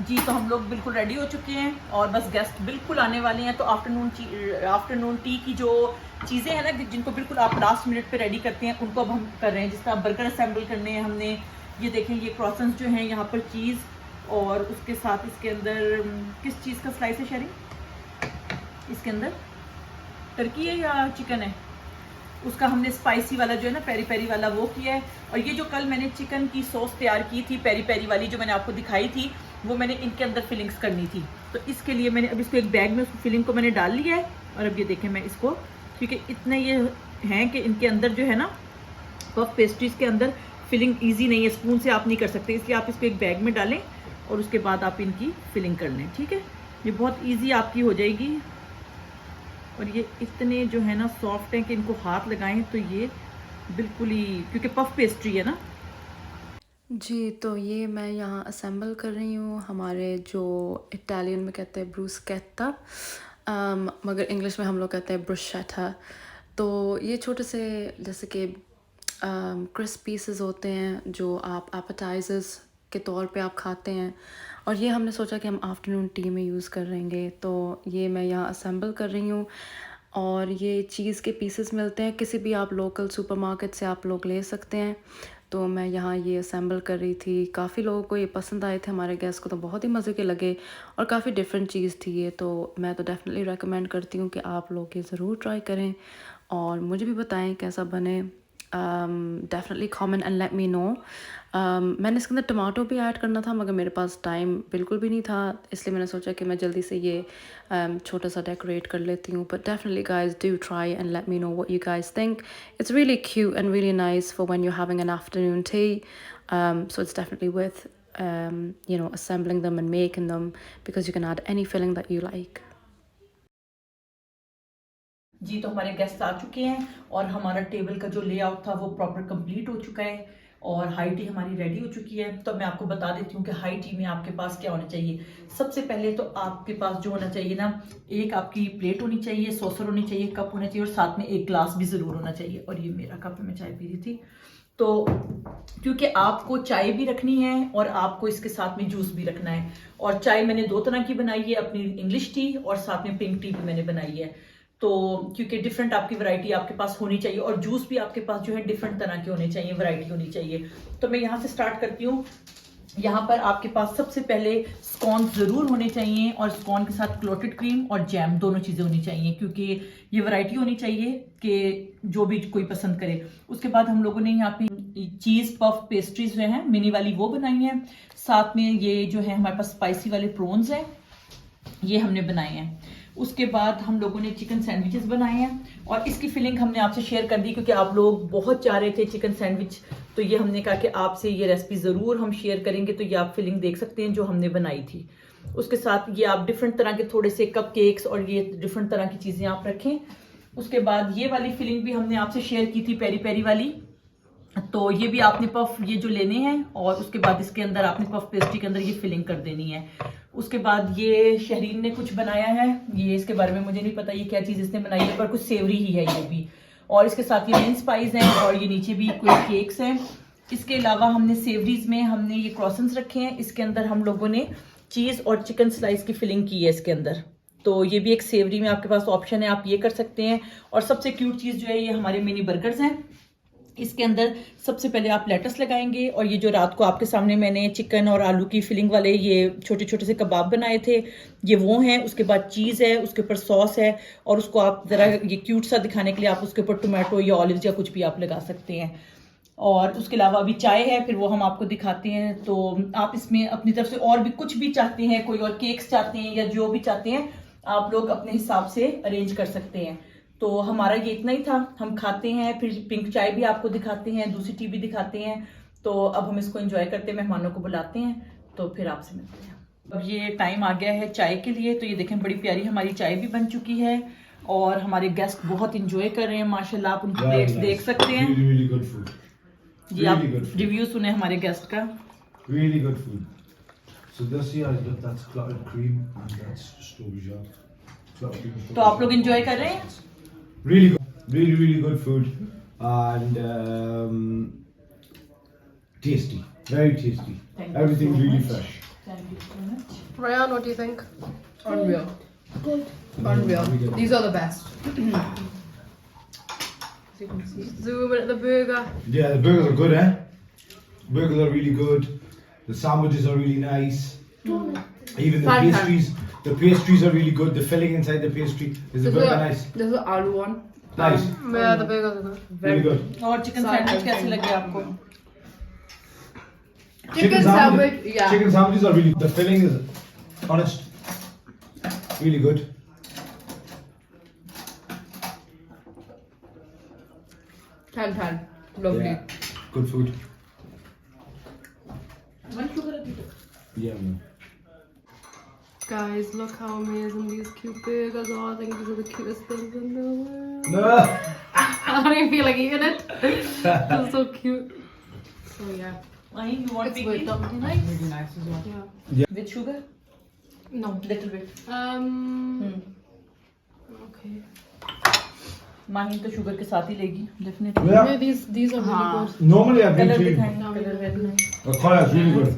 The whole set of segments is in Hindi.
जी तो हम लोग बिल्कुल रेडी हो चुके हैं और बस गेस्ट बिल्कुल आने वाले हैं। तो आफ्टरनून टी की जो चीज़ें हैं ना जिनको बिल्कुल आप लास्ट मिनट पे रेडी करते हैं उनको अब हम कर रहे हैं। जिस तरह बर्गर असेंबल करने हैं हमने, ये देखें ये क्रॉसन्स जो हैं यहाँ पर चीज़ और उसके साथ इसके अंदर किस चीज़ का स्लाइस है शेरी, इसके अंदर टर्की है या चिकन है, उसका हमने स्पाइसी वाला जो है ना पेरी पेरी वाला वो किया है। और ये जो कल मैंने चिकन की सॉस तैयार की थी पेरी पेरी वाली जो मैंने आपको दिखाई थी, वो मैंने इनके अंदर फिलिंग्स करनी थी। तो इसके लिए मैंने अब इसको एक बैग में उसकी फिलिंग को मैंने डाल लिया है। और अब ये देखें मैं इसको, क्योंकि इतने ये हैं कि इनके अंदर जो है ना पफ पेस्ट्रीज के अंदर फिलिंग ईजी नहीं है, स्पून से आप नहीं कर सकते, इसलिए आप इसको एक बैग में डालें और उसके बाद आप इनकी फिलिंग कर लें। ठीक है, ये बहुत ईजी आपकी हो जाएगी। और ये इतने जो है ना सॉफ्ट हैं कि इनको हाथ लगाएं तो ये बिल्कुल ही, क्योंकि पफ पेस्ट्री है ना। जी, तो ये मैं यहाँ असेंबल कर रही हूँ हमारे जो इटालियन में कहते हैं ब्रूस्केट्टा, मगर इंग्लिश में हम लोग कहते हैं ब्रुशेटा। तो ये छोटे से जैसे कि क्रिस्प पीसेस होते हैं जो आप एपेटाइजर्स के तौर पे आप खाते हैं, और ये हमने सोचा कि हम आफ्टरनून टी में यूज़ करेंगे। तो ये मैं यहाँ असेंबल कर रही हूँ और ये चीज़ के पीसेस मिलते हैं, किसी भी आप लोकल सुपरमार्केट से आप लोग ले सकते हैं। तो मैं यहाँ ये असेंबल कर रही थी, काफ़ी लोगों को ये पसंद आए थे, हमारे गेस्ट को तो बहुत ही मज़े के लगे और काफ़ी डिफरेंट चीज़ थी ये। तो मैं तो डेफिनेटली रेकमेंड करती हूँ कि आप लोग ये ज़रूर ट्राई करें और मुझे भी बताएं कैसा बने। Definitely comment and let me know. मैंने इसके अंदर टमाटो भी ऐड करना था मगर मेरे पास टाइम बिल्कुल भी नहीं था, इसलिए मैंने सोचा कि मैं जल्दी से ये छोटा सा डेकोरेट कर लेती हूँ। But definitely guys do try and let me know what you guys think. It's really cute and really nice for when you having an afternoon T, so it's definitely worth assembling them and making them because you can add any filling that you like. जी तो हमारे गेस्ट आ चुके हैं और हमारा टेबल का जो लेआउट था वो प्रॉपर कंप्लीट हो चुका है और हाई टी हमारी रेडी हो चुकी है। तो मैं आपको बता देती हूँ कि हाई टी में आपके पास क्या होना चाहिए। सबसे पहले तो आपके पास जो होना चाहिए ना, एक आपकी प्लेट होनी चाहिए, सॉसर होनी चाहिए, कप होना चाहिए और साथ में एक ग्लास भी ज़रूर होना चाहिए। और ये मेरा कप में चाय पी रही थी। तो क्योंकि आपको चाय भी रखनी है और आपको इसके साथ में जूस भी रखना है। और चाय मैंने दो तरह की बनाई है, अपनी इंग्लिश टी और साथ में पिंक टी भी मैंने बनाई है। तो क्योंकि डिफरेंट आपकी वैरायटी आपके पास होनी चाहिए और जूस भी आपके पास जो है डिफरेंट तरह के होने चाहिए, वैरायटी होनी चाहिए। तो मैं यहाँ से स्टार्ट करती हूँ। यहाँ पर आपके पास सबसे पहले स्कॉन ज़रूर होने चाहिए और स्कॉन के साथ क्लोटेड क्रीम और जैम दोनों चीज़ें होनी चाहिए, क्योंकि ये वैरायटी होनी चाहिए कि जो भी कोई पसंद करे। उसके बाद हम लोगों ने यहाँ पे चीज़ पफ पेस्ट्रीज जो हैं मिनी वाली वो बनाई हैं। साथ में ये जो है हमारे पास स्पाइसी वाले प्रॉन्स हैं, ये हमने बनाए हैं। उसके बाद हम लोगों ने चिकन सैंडविचेस बनाए हैं और इसकी फिलिंग हमने आपसे शेयर कर दी क्योंकि आप लोग बहुत चाह रहे थे चिकन सैंडविच। तो ये हमने कहा कि आपसे ये रेसिपी ज़रूर हम शेयर करेंगे, तो ये आप फिलिंग देख सकते हैं जो हमने बनाई थी। उसके साथ ये आप डिफरेंट तरह के थोड़े से कप केक्स और ये डिफरेंट तरह की चीज़ें आप रखें। उसके बाद ये वाली फिलिंग भी हमने आपसे शेयर की थी पेरी पेरी वाली। तो ये भी आपने पफ ये जो लेने हैं और उसके बाद इसके अंदर आपने पफ पेस्ट्री के अंदर ये फिलिंग कर देनी है। उसके बाद ये शहरीन ने कुछ बनाया है, ये इसके बारे में मुझे नहीं पता ये क्या चीज़ इसने बनाई है, पर कुछ सेवरी ही है ये भी। और इसके साथ ये मेन स्पाइस हैं और ये नीचे भी कोई केक्स हैं। इसके अलावा हमने सेवरीज में हमने ये क्रॉसन्स रखे हैं, इसके अंदर हम लोगों ने चीज़ और चिकन स्लाइस की फिलिंग की है इसके अंदर। तो ये भी एक सेवरी में आपके पास ऑप्शन है, आप ये कर सकते हैं। और सबसे क्यूट चीज़ जो है ये हमारे मिनी बर्गर्स हैं। इसके अंदर सबसे पहले आप लेटस लगाएंगे और ये जो रात को आपके सामने मैंने चिकन और आलू की फिलिंग वाले ये छोटे छोटे से कबाब बनाए थे, ये वो हैं। उसके बाद चीज़ है, उसके ऊपर सॉस है और उसको आप ज़रा ये क्यूट सा दिखाने के लिए आप उसके ऊपर टोमेटो या ऑलिव या कुछ भी आप लगा सकते हैं। और उसके अलावा अभी चाय है, फिर वो हम आपको दिखाते हैं। तो आप इसमें अपनी तरफ से और भी कुछ भी चाहते हैं, कोई और केक्स चाहते हैं या जो भी चाहते हैं, आप लोग अपने हिसाब से अरेंज कर सकते हैं। तो हमारा ये इतना ही था, हम खाते हैं, फिर पिंक चाय भी आपको दिखाते हैं, दूसरी टी भी दिखाते हैं। तो अब हम इसको एंजॉय करते हैं, मेहमानों को बुलाते हैं, तो फिर आपसे मिलते हैं। अब ये टाइम आ गया है चाय के लिए। तो ये देखें बड़ी प्यारी हमारी चाय भी बन चुकी है और हमारे गेस्ट बहुत इंजॉय कर रहे हैं माशाल्लाह। आप उनकी प्लेट्स देख सकते हैं। Really good food. जी आप रिव्यू सुने हमारे गेस्ट का। Really good food. So this here, that's clotted cream and that's strawberry jam. Clotted cream and तो आप लोग इंजॉय कर रहे हैं। really good, really good food and tasty, very tasty. Thank you Everything so really much. fresh. Thank Ryan, what do you think? Unreal. Good. Unreal. These are the best. Zoom in at the burger. Yeah, the burgers are good, eh? Burgers are really good. The sandwiches are really nice. Even the pastries are really good. The filling inside the pastry is the burger nice. This is the aloo one. Nice. Yeah, the burgers are good. Really good. और चिकन सैंडविच कैसे लगे आपको? Chicken sandwich, yeah. Chicken sandwiches are really. The filling is honest, really good. Ten. Lovely. Yeah. Good food. One sugar Yeah, man. Guys, look how amazing these cute burgers are. I think these are the cutest things in the world. No. I don't even feel like eating it. They're so cute. So yeah. Mahim, you want It's big worked piece? out really nice. Really nice as well. Yeah. With sugar? No. Little bit. Okay. Mahim तो शुगर के साथ ही लेगी definitely. Yeah. Yeah, these are really good. Normally I've been colour to. दिखाएंगे. Colour very nice. The color is really good.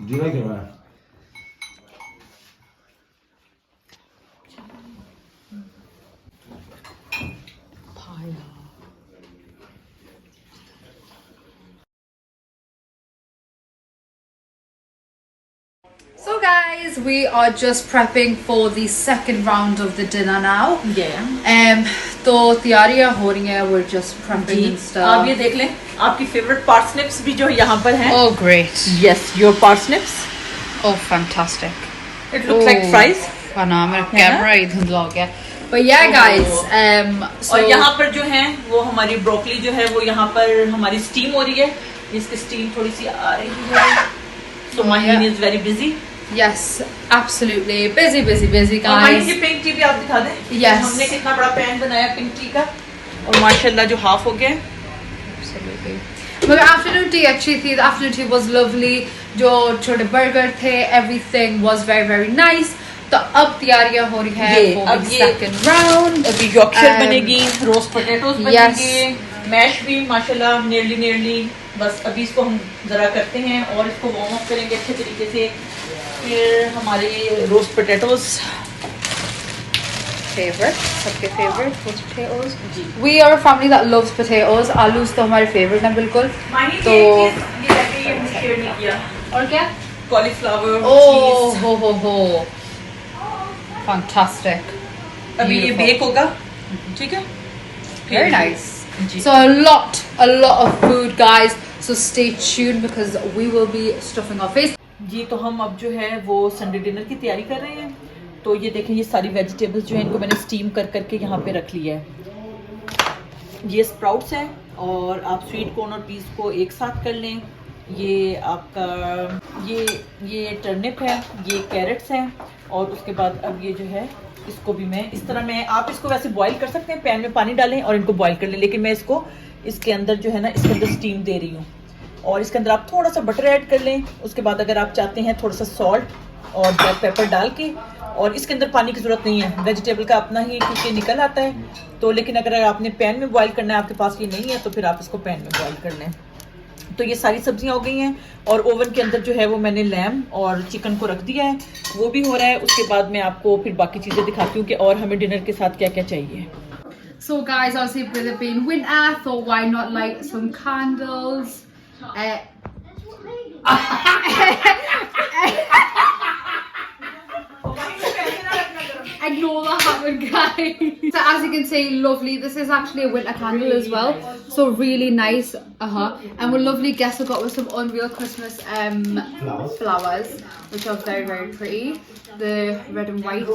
Do you like it, man? So guys, we are just prepping for the second round of the dinner now. Yeah. तो तैयारियां हो रही हैं. We're just prepping and stuff. आप ये देख लें आपकी फेवरेट parsnips भी जो यहाँ पर हैं. Oh great. Yes, your parsnips. Oh fantastic. It looks like fries. ना मेरा कैमरा ही धुंधला हो गया. But yeah guys, so और यहाँ पर जो है वो हमारी ब्रोकली जो है वो यहाँ पर हमारी स्टीम हो रही है. इसकी स्टीम थोड़ी सी आ रही है. So Maheen is very busy. yes, absolutely busy और Maheen guys. की पिंक टी भी आप दिखा दें. Yes. हमने कितना बड़ा पैन बनाया पिंक टी का और माशाल्लाह जो हाफ हो गया. Absolutely. मगर आफ्टरनून टी अच्छी थी. The afternoon tea was lovely. जो छोटे बर्गर थे, everything was very very nice. तो अब तैयारियां हो रही है for the second round. अभी यॉर्कशायर बनेगी, रोस्ट पोटैटोज Yes. बनेंगे, मैश भी माशाल्लाह nearly बस अभी इसको हम जरा करते हैं और इसको वार्म अप करेंगे अच्छे तरीके से. फिर हमारे रोस्ट पोटैटोज Favorite, सबके favorite roast potatoes. We are a family that loves potatoes. आलूज तो हमारे favorite हैं बिल्कुल. तो ये हमने शेयर नहीं किया. और क्या? Cauliflower Oh ho. Fantastic. अभी ये Beautiful. बेक होगा. ठीक है. Very nice. Ji. So a lot of food guys. So stay tuned because we will be stuffing our face. जी तो हम अब जो है वो संडे डिनर की तैयारी कर रहे हैं. तो ये देखें ये सारी वेजिटेबल्स जो है इनको मैंने स्टीम कर करके यहाँ पे रख लिया है. ये स्प्राउट्स हैं और आप स्वीट कॉर्न और पीस को एक साथ कर लें. ये आपका ये टर्निप है, ये कैरेट्स हैं और उसके बाद अब ये जो है इसको भी मैं इस तरह मैं आप इसको वैसे बॉईल कर सकते हैं. पैन में पानी डालें और इनको बॉईल कर लें. लेकिन मैं इसको इसके अंदर जो है ना इसके अंदर स्टीम दे रही हूँ और इसके अंदर आप थोड़ा सा बटर ऐड कर लें. उसके बाद अगर आप चाहते हैं थोड़ा सा सॉल्ट और ब्लैक पेपर डाल के और इसके अंदर पानी की ज़रूरत नहीं है. वेजिटेबल का अपना ही क्योंकि निकल आता है. तो लेकिन अगर आपने पैन में बॉईल करना है आपके पास ये नहीं है तो फिर आप इसको पैन में बॉईल कर लें. तो ये सारी सब्जियां हो गई हैं और ओवन के अंदर जो है वो मैंने लैम और चिकन को रख दिया है. वो भी हो रहा है. उसके बाद मैं आपको फिर बाकी चीज़ें दिखाती हूँ कि और हमें डिनर के साथ क्या क्या चाहिए. So guys, obviously with it being winter, thought why not light some candles. Ignore that happened, guys. So as you can see, lovely. This is actually a winter candle as well. So really nice. And we're lovely guests I got with some Unreal Christmas flowers, which are very very pretty. The red and white.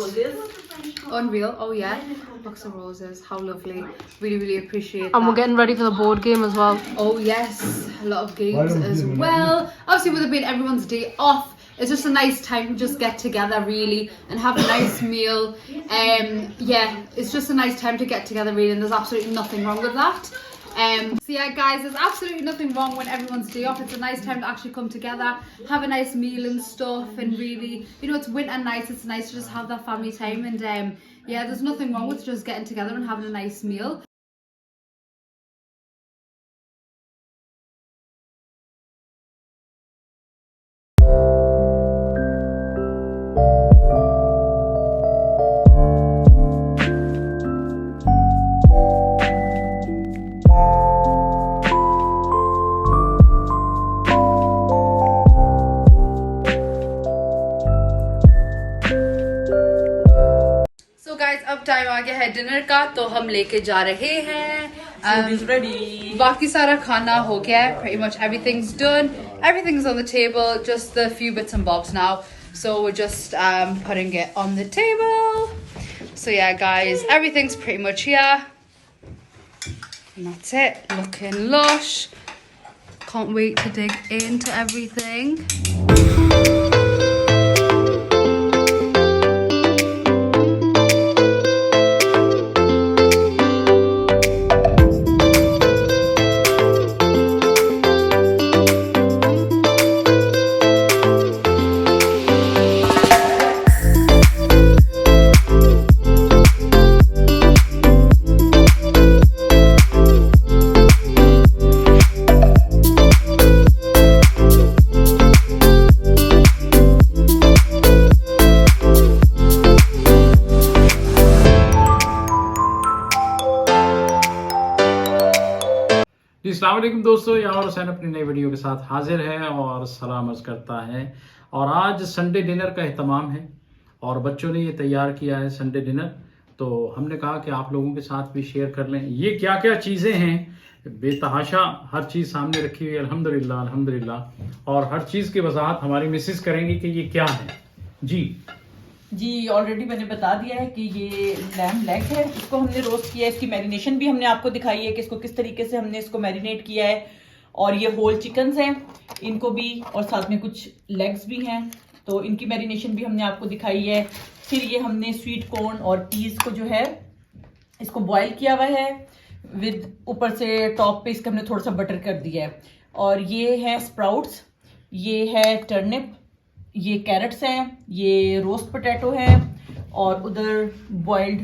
Unreal. Oh yeah. Box of roses. How lovely. Really appreciate that. And we're getting ready for the board game as well. Oh yes, a lot of games as well. Obviously with it being everyone's day off, it's just a nice time to just get together really and have a nice meal. Yeah, it's just a nice time to get together really and there's absolutely nothing wrong with that. So yeah, guys, there's absolutely nothing wrong when everyone's day off. It's a nice time to actually come together, have a nice meal and stuff, and really, you know, it's winter nights. It's nice to just have that family time, and yeah, there's nothing wrong with just getting together and having a nice meal. So guys, अब टाइम आ गया है डिनर का, तो हम लेके जा रहे हैं। Food is ready. बाकी सारा खाना हो गया है. Pretty much everything's done. Everything's on the table. Just the few bits and bobs now. So we're just putting it on the table. So yeah, guys, everything's pretty much here. And that's it. Looking lush. Can't wait to dig into everything. अस्सलाम वालेकुम दोस्तों, यहाँ हुसैन अपनी नई वीडियो के साथ हाजिर है और सलाम अर्ज़ करता है। और आज संडे डिनर का एहतमाम है और बच्चों ने ये तैयार किया है संडे डिनर, तो हमने कहा कि आप लोगों के साथ भी शेयर कर लें। ये क्या क्या चीज़ें हैं, बेतहाशा हर चीज़ सामने रखी हुई है, अल्हम्दुलिल्लाह अल्हम्दुलिल्लाह। और हर चीज़ की वजाहत हमारी मिसेस करेंगी कि ये क्या है। जी ऑलरेडी मैंने बता दिया है कि ये लैम्ब लेग है, इसको हमने रोस्ट किया है। इसकी मैरिनेशन भी हमने आपको दिखाई है कि इसको किस तरीके से हमने इसको मैरिनेट किया है। और ये होल चिकन्स हैं, इनको भी, और साथ में कुछ लेग्स भी हैं, तो इनकी मैरिनेशन भी हमने आपको दिखाई है। फिर ये हमने स्वीट कॉर्न और पीस को जो है इसको बॉयल किया हुआ है, विद ऊपर से टॉप पे इसका हमने थोड़ा सा बटर कर दिया है। और ये है स्प्राउट्स, ये है टर्निप, ये कैरेट्स हैं, ये रोस्ट पोटैटो है, और उधर बॉइल्ड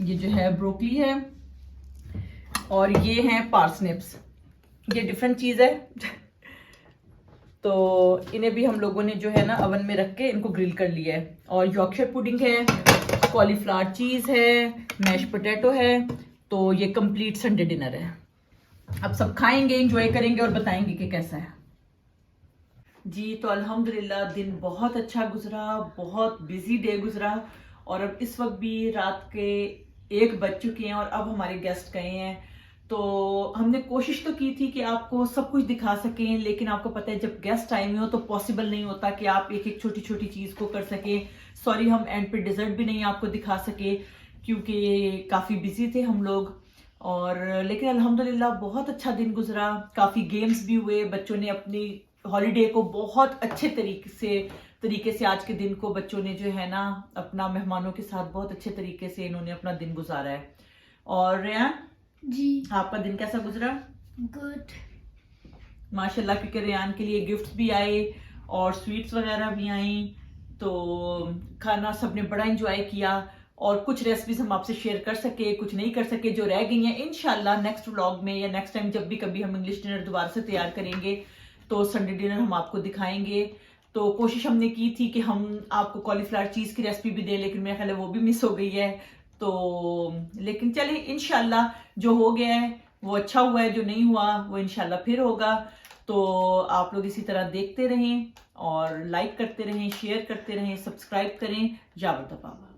ये जो है ब्रोकली है, और ये हैं पार्सनिप्स। ये डिफरेंट चीज़ है तो इन्हें भी हम लोगों ने जो है ना अवन में रख के इनको ग्रिल कर लिया है। और यॉर्कशायर पुडिंग है, कॉलीफ्लावर चीज़ है, मैश पोटैटो है। तो ये कंप्लीट संडे डिनर है। अब सब खाएंगे, एंजॉय करेंगे और बताएंगे कि कैसा है। जी तो अल्हम्दुलिल्लाह दिन बहुत अच्छा गुजरा, बहुत बिजी डे गुजरा। और अब इस वक्त भी रात के 1 बज चुके हैं और अब हमारे गेस्ट गए हैं। तो हमने कोशिश तो की थी कि आपको सब कुछ दिखा सकें, लेकिन आपको पता है जब गेस्ट आए हुए हो तो पॉसिबल नहीं होता कि आप एक एक छोटी छोटी चीज़ को कर सकें। सॉरी, हम एंड पे डिज़र्ट भी नहीं आपको दिखा सके क्योंकि काफ़ी बिजी थे हम लोग। और लेकिन अल्हम्दुलिल्लाह बहुत अच्छा दिन गुजरा, काफ़ी गेम्स भी हुए। बच्चों ने अपनी हॉलीडे को बहुत अच्छे तरीके से आज के दिन को बच्चों ने जो है ना अपना मेहमानों के साथ बहुत अच्छे तरीके से इन्होंने अपना दिन गुजारा है। और रेयान जी आपका दिन कैसा गुजरा? गुड माशाल्लाह, क्योंकि रेयान के लिए गिफ्ट्स भी आए और स्वीट्स वगैरह भी आई, तो खाना सबने बड़ा एंजॉय किया। और कुछ रेसिपीज हम आपसे शेयर कर सके, कुछ नहीं कर सके, जो रह गई हैं इंशाल्लाह नेक्स्ट व्लॉग में या नेक्स्ट टाइम जब भी कभी हम इंग्लिश डिनर दोबारा से तैयार करेंगे तो संडे डिनर हम आपको दिखाएंगे। तो कोशिश हमने की थी कि हम आपको कॉलीफ्लावर चीज़ की रेसिपी भी दें, लेकिन मेरा ख्याल है वो भी मिस हो गई है। तो लेकिन चलिए इंशाल्लाह जो हो गया है वो अच्छा हुआ है, जो नहीं हुआ वो इंशाल्लाह फिर होगा। तो आप लोग इसी तरह देखते रहें और लाइक करते रहें, शेयर करते रहें, सब्सक्राइब करें। जावत पापा।